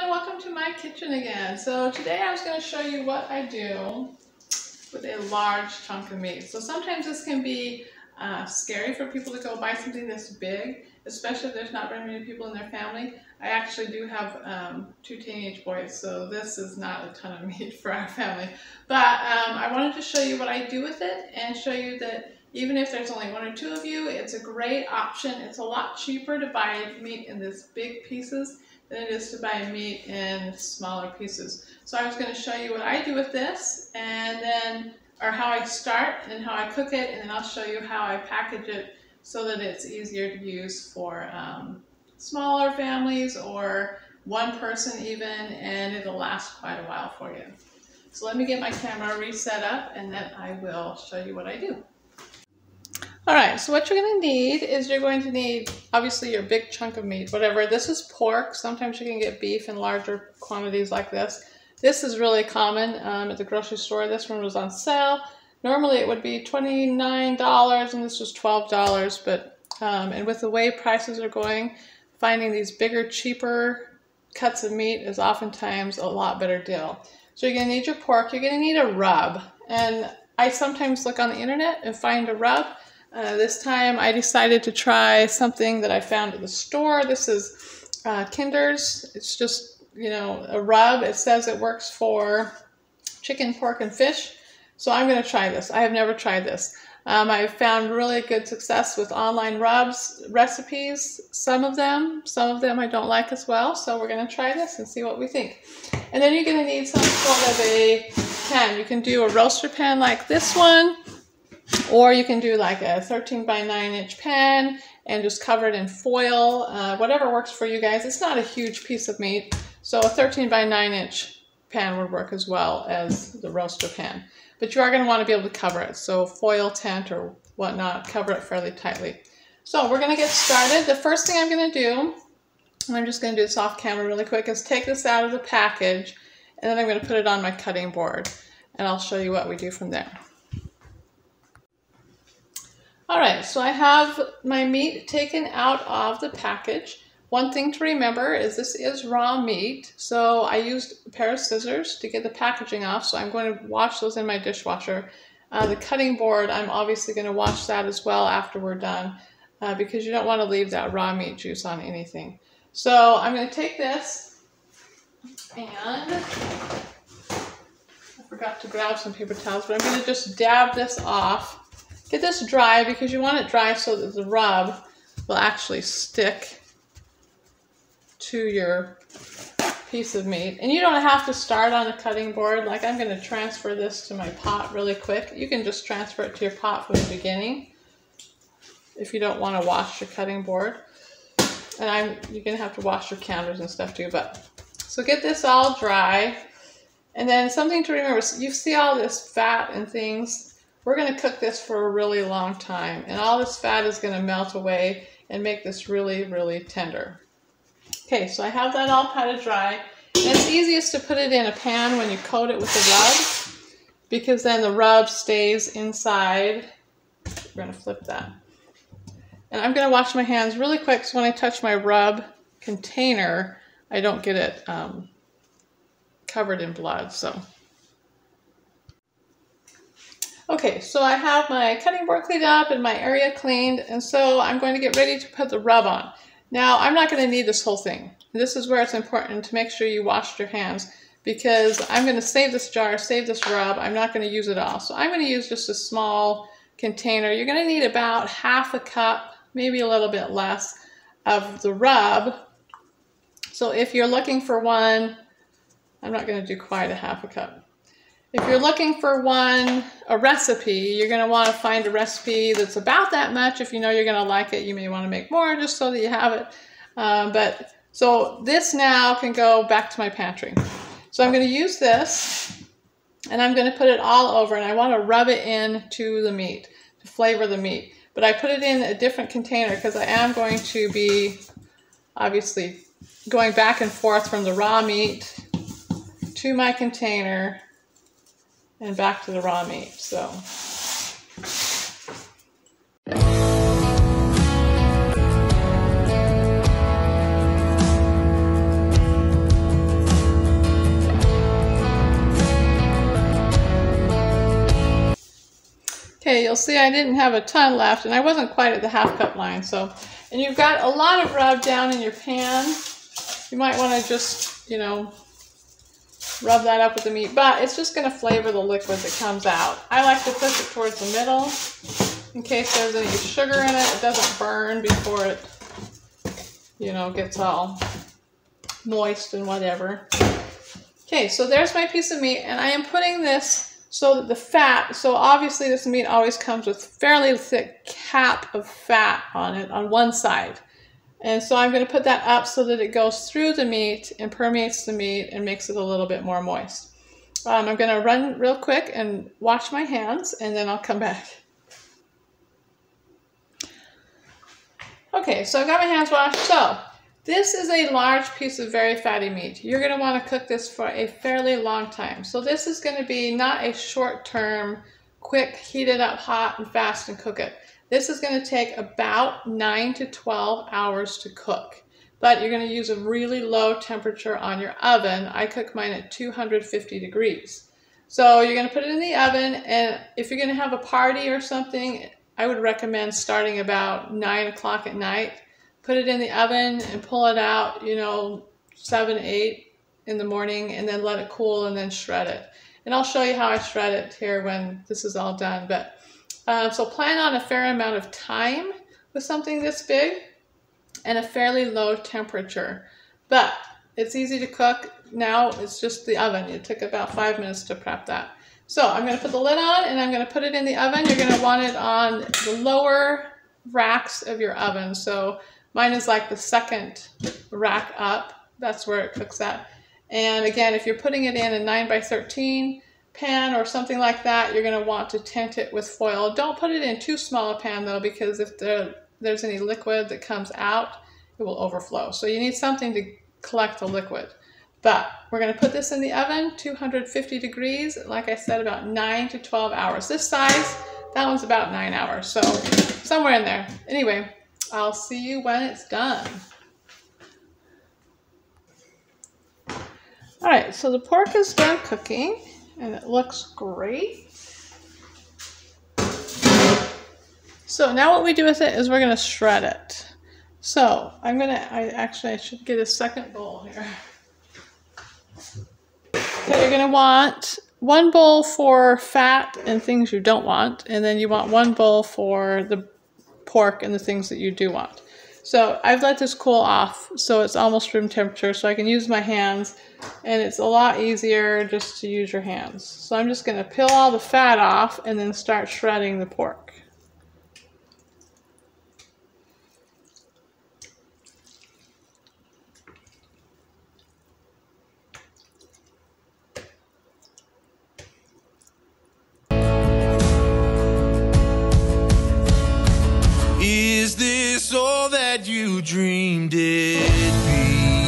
and welcome to my kitchen again. So today I was going to show you what I do with a large chunk of meat. So sometimes this can be scary for people to go buy something this big, especially if there's not very many people in their family. I actually do have 2 teenage boys, so this is not a ton of meat for our family. But I wanted to show you what I do with it and show you that even if there's only 1 or 2 of you, it's a great option. It's a lot cheaper to buy meat in this big pieces than it is to buy meat in smaller pieces. So I was going to show you what I do with this, and then, or how I start and how I cook it, and then I'll show you how I package it so that it's easier to use for smaller families or 1 person even, and it'll last quite a while for you. So let me get my camera reset up, and then I will show you what I do. Alright, so what you're going to need is you're going to need, obviously, your big chunk of meat, whatever. This is pork. Sometimes you can get beef in larger quantities like this. This is really common at the grocery store. This one was on sale. Normally it would be $29 and this was $12, but and with the way prices are going, finding these bigger, cheaper cuts of meat is oftentimes a lot better deal. So you're going to need your pork. You're going to need a rub. And I sometimes look on the internet and find a rub. This time I decided to try something that I found at the store. This is Kinder's. It's just, you know, a rub. It says it works for chicken, pork, and fish. So I'm going to try this. I have never tried this. I've found really good success with online rubs recipes. Some of them I don't like as well. So we're going to try this and see what we think. And then you're going to need some sort of a pan. You can do a roaster pan like this one, or you can do like a 13 by 9 inch pan and just cover it in foil, whatever works for you guys. It's not a huge piece of meat, so a 13 by 9 inch pan would work as well as the roaster pan. But you are going to want to be able to cover it, so foil tent or whatnot, cover it fairly tightly. So we're going to get started. The first thing I'm going to do, and I'm just going to do this off camera really quick, is take this out of the package, and then I'm going to put it on my cutting board, and I'll show you what we do from there. Alright, so I have my meat taken out of the package. One thing to remember is this is raw meat, so I used a pair of scissors to get the packaging off, so I'm going to wash those in my dishwasher. The cutting board, I'm obviously going to wash that as well after we're done, because you don't want to leave that raw meat juice on anything. So I'm going to take this, and I forgot to grab some paper towels, but I'm going to just dab this off. Get this dry because you want it dry so that the rub will actually stick to your piece of meat. And you don't have to start on the cutting board. Like, I'm going to transfer this to my pot really quick. You can just transfer it to your pot from the beginning if you don't want to wash your cutting board. And you're going to have to wash your counters and stuff too. So get this all dry. And then something to remember, you see all this fat and things. We're going to cook this for a really long time, and all this fat is going to melt away and make this really, really tender. Okay, so I have that all kind of dry, and it's easiest to put it in a pan when you coat it with the rub, because then the rub stays inside. We're going to flip that. And I'm going to wash my hands really quick, so when I touch my rub container, I don't get it covered in blood. Okay, so I have my cutting board cleaned up and my area cleaned, and so I'm going to get ready to put the rub on. Now, I'm not going to need this whole thing. This is where it's important to make sure you wash your hands, because I'm going to save this jar, save this rub. I'm not going to use it all. So I'm going to use just a small container. You're going to need about ½ a cup, maybe a little bit less, of the rub. So if you're looking for one, I'm not going to do quite ½ a cup. If you're looking for a recipe, you're going to want to find a recipe that's about that much. If you know you're going to like it, you may want to make more just so that you have it. So this now can go back to my pantry. So I'm going to use this, and I'm going to put it all over, and I want to rub it into the meat to flavor the meat. But I put it in a different container because I am going to be obviously going back and forth from the raw meat to my container and back to the raw meat. So Okay, you'll see I didn't have a ton left, and I wasn't quite at the half cup line. So, and you've got a lot of rub down in your pan. You might want to just, you know, rub that up with the meat, but it's just going to flavor the liquid that comes out. I like to push it towards the middle in case there's any sugar in it. It doesn't burn before it, you know, gets all moist and whatever. Okay, so there's my piece of meat, and I am putting this so that the fat, so obviously this meat always comes with fairly thick cap of fat on it on one side. And so I'm going to put that up so that it goes through the meat and permeates the meat and makes it a little bit more moist. I'm going to run real quick and wash my hands, and then I'll come back. Okay, so I've got my hands washed. So this is a large piece of very fatty meat. You're going to want to cook this for a fairly long time. So this is going to be not a short-term, quick, heat it up hot and fast and cook it. This is going to take about 9 to 12 hours to cook, but you're going to use a really low temperature on your oven. I cook mine at 250 degrees. So you're going to put it in the oven, and if you're going to have a party or something, I would recommend starting about 9 o'clock at night. Put it in the oven and pull it out, you know, 7, 8 in the morning, and then let it cool and then shred it. And I'll show you how I shred it here when this is all done. But so plan on a fair amount of time with something this big and a fairly low temperature. But it's easy to cook. Now it's just the oven. It took about 5 minutes to prep that. So I'm going to put the lid on, and I'm going to put it in the oven. You're going to want it on the lower racks of your oven. So mine is like the second rack up. That's where it cooks at. And again, if you're putting it in a 9 by 13 pan or something like that, you're going to want to tent it with foil. Don't put it in too small a pan though, because if there's any liquid that comes out, it will overflow. So you need something to collect the liquid. But we're going to put this in the oven, 250 degrees, like I said, about 9 to 12 hours. This size, that one's about 9 hours, so somewhere in there. Anyway, I'll see you when it's done. All right, so the pork is done cooking, and it looks great. So now what we do with it is we're going to shred it. So I should get a second bowl here. So you're going to want one bowl for fat and things you don't want, and then you want one bowl for the pork and the things that you do want. So I've let this cool off so it's almost room temperature, so I can use my hands, and it's a lot easier just to use your hands. So I'm just going to peel all the fat off and then start shredding the pork. Is this all that you dreamed it'd be?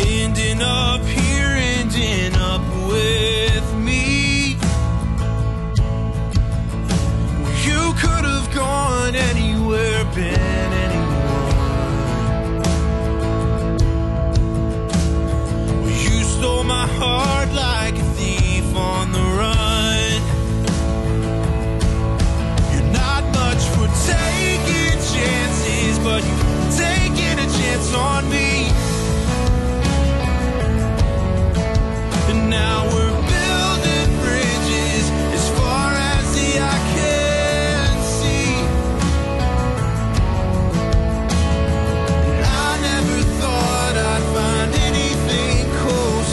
Ending up here, ending up with me. You could have gone anywhere, been anyone. You stole my heart like a thief on the run. Taking chances, but you're taking a chance on me. And now we're building bridges as far as the eye can see. And I never thought I'd find anything close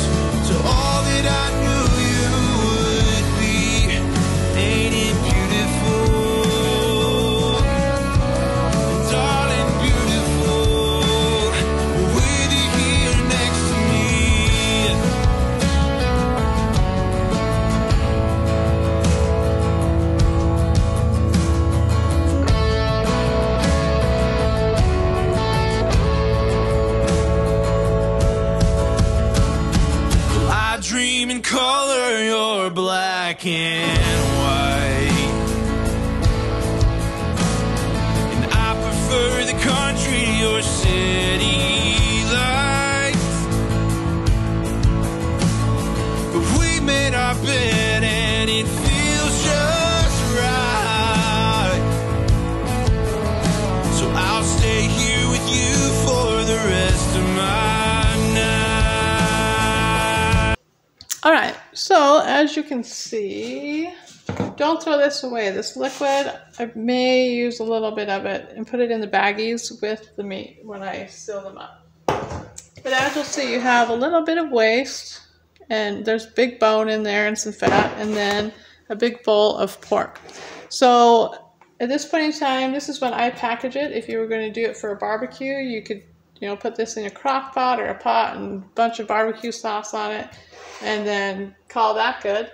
to all that I knew you would be. Ain't it beautiful? Dream in color, you're black and white. And I prefer the country to your city lights. But we made our bed and lay here with you for the rest of my night. Alright, so as you can see, don't throw this away. This liquid, I may use a little bit of it and put it in the baggies with the meat when I seal them up. But as you'll see, you have a little bit of waste, and there's big bone in there and some fat, and then a big bowl of pork. So at this point in time, this is when I package it. If you were going to do it for a barbecue, you could, put this in a crock pot or a pot and a bunch of barbecue sauce on it, and then call that good.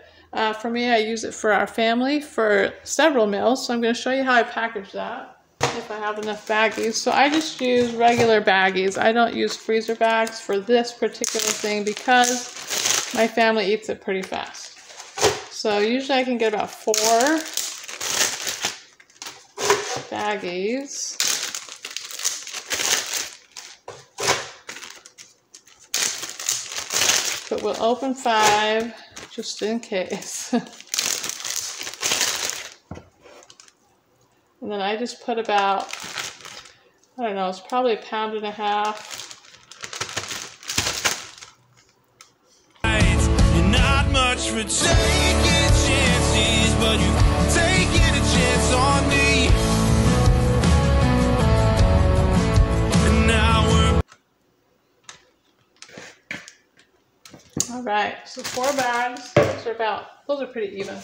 For me, I use it for our family for several meals, so I'm going to show you how I package that if I have enough baggies. So I just use regular baggies. I don't use freezer bags for this particular thing because my family eats it pretty fast. So usually I can get about 4 baggies. But we'll open 5 just in case. And then I just put about, I don't know, it's probably 1.5 pounds. You're not much for taking chances, but you've taken a chance on me. And now we're... All right, so 4 bags. Those are pretty even.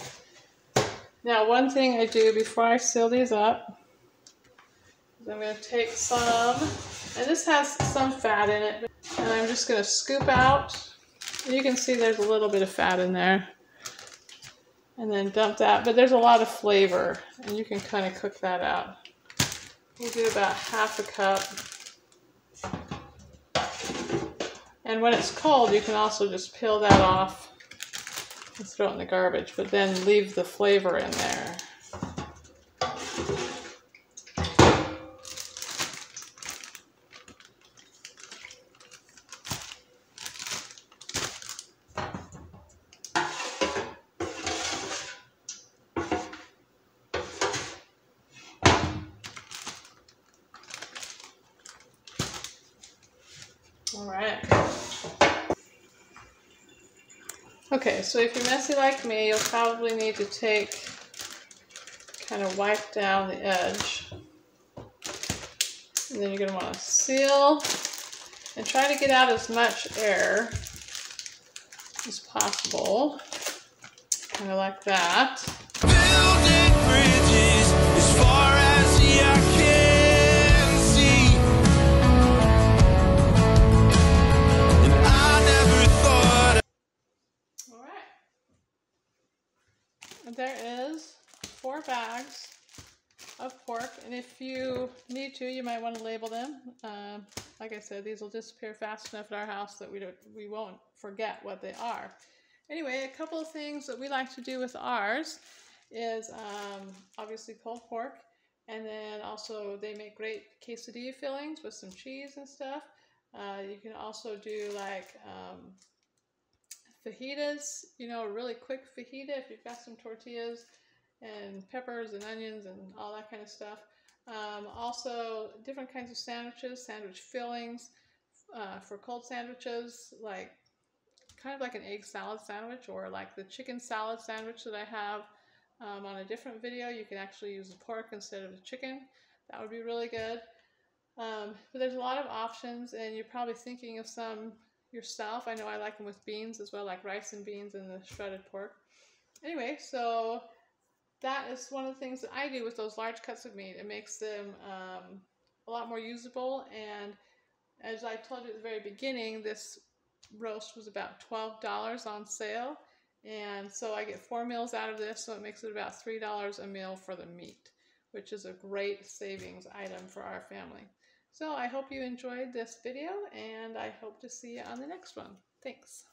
Now, one thing I do before I seal these up is I'm going to take some, and this has some fat in it, and I'm just going to scoop out. You can see there's a little bit of fat in there. And then dump that, but there's a lot of flavor, and you can kind of cook that out. We'll do about 1/2 cup. And when it's cold, you can also just peel that off and throw it in the garbage, but then leave the flavor in there. All right. Okay, so if you're messy like me, you'll probably need to kind of wipe down the edge. And then you're going to want to seal and try to get out as much air as possible. Kind of like that. Building bridges as far as the eye can see. And I never thought. All right. And there is 4 bags of pork, and if you need to, you might want to label them. Like I said, these will disappear fast enough at our house that we won't forget what they are. Anyway, a couple of things that we like to do with ours is obviously pulled pork, and then also they make great quesadilla fillings with some cheese and stuff. You can also do like fajitas, a really quick fajita if you've got some tortillas and peppers and onions and all that kind of stuff. Also different kinds of sandwiches, sandwich fillings for cold sandwiches, like kind of like an egg salad sandwich, or like the chicken salad sandwich that I have on a different video. You can actually use the pork instead of the chicken. That would be really good. But there's a lot of options, and you're probably thinking of some yourself. I know I like them with beans as well, like rice and beans and the shredded pork. Anyway, so that is one of the things that I do with those large cuts of meat. It makes them a lot more usable, and as I told you at the very beginning, this roast was about $12 on sale, and so I get 4 meals out of this, so it makes it about $3 a meal for the meat, which is a great savings item for our family. So I hope you enjoyed this video, and I hope to see you on the next one. Thanks.